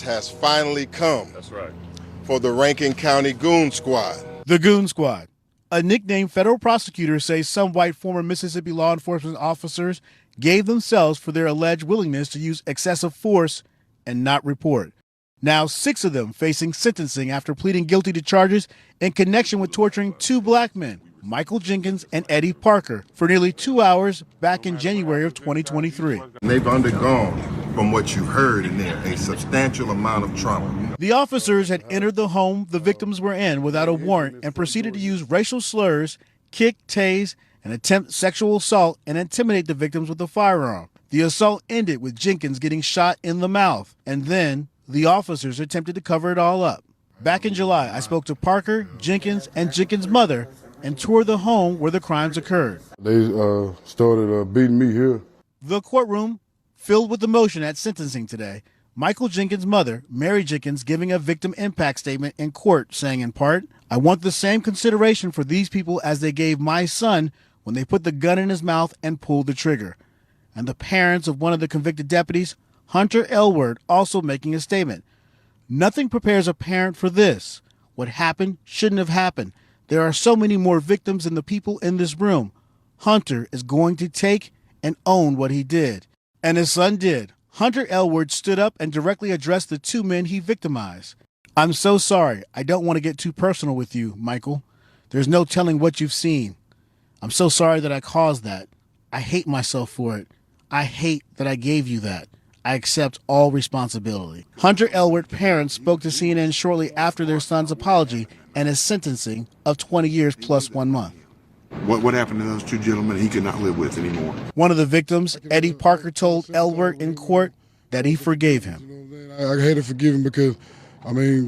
has finally come. That's right. For the Rankin County Goon Squad. The Goon Squad. A nickname federal prosecutors say some white former Mississippi law enforcement officers gave themselves for their alleged willingness to use excessive force and not report. Now 6 of them facing sentencing after pleading guilty to charges in connection with torturing 2 black men, Michael Jenkins and Eddie Parker, for nearly 2 hours back in January of 2023. They've undergone, from what you heard in there, a substantial amount of trauma. The officers had entered the home the victims were in without a warrant and proceeded to use racial slurs, kick, tase, and attempt sexual assault and intimidate the victims with a firearm. The assault ended with Jenkins getting shot in the mouth, and then the officers attempted to cover it all up. Back in July, I spoke to Parker, Jenkins, and Jenkins' mother and toured the home where the crimes occurred. They started beating me here. The courtroom filled with emotion at sentencing today. Michael Jenkins' mother, Mary Jenkins, giving a victim impact statement in court, saying in part, "I want the same consideration for these people as they gave my son when they put the gun in his mouth and pulled the trigger." And the parents of one of the convicted deputies, Hunter Elward, also making a statement. "Nothing prepares a parent for this. What happened shouldn't have happened. There are so many more victims than the people in this room. Hunter is going to take and own what he did." And his son did. Hunter Elward stood up and directly addressed the 2 men he victimized. "I'm so sorry. I don't want to get too personal with you, Michael. There's no telling what you've seen. I'm so sorry that I caused that. I hate myself for it. I hate that I gave you that. I accept all responsibility." Hunter Elward parents spoke to CNN shortly after their son's apology and his sentencing of 20 years plus 1 month. What happened to those 2 gentlemen he could not live with anymore. One of the victims, Eddie Parker, told Elward in court that he forgave him. I had to forgive him because,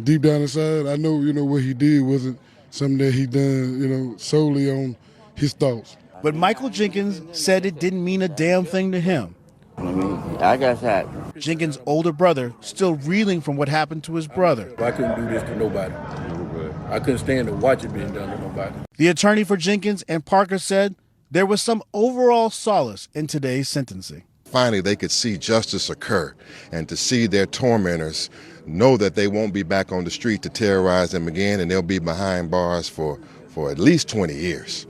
deep down inside, I know, what he did wasn't something that he done, solely on his thoughts. But Michael Jenkins said it didn't mean a damn thing to him. I got shot. Jenkins' older brother still reeling from what happened to his brother. I couldn't do this to nobody. I couldn't stand to watch it being done to nobody. The attorney for Jenkins and Parker said there was some overall solace in today's sentencing. Finally, they could see justice occur and to see their tormentors know that they won't be back on the street to terrorize them again, and they'll be behind bars for at least 20 years.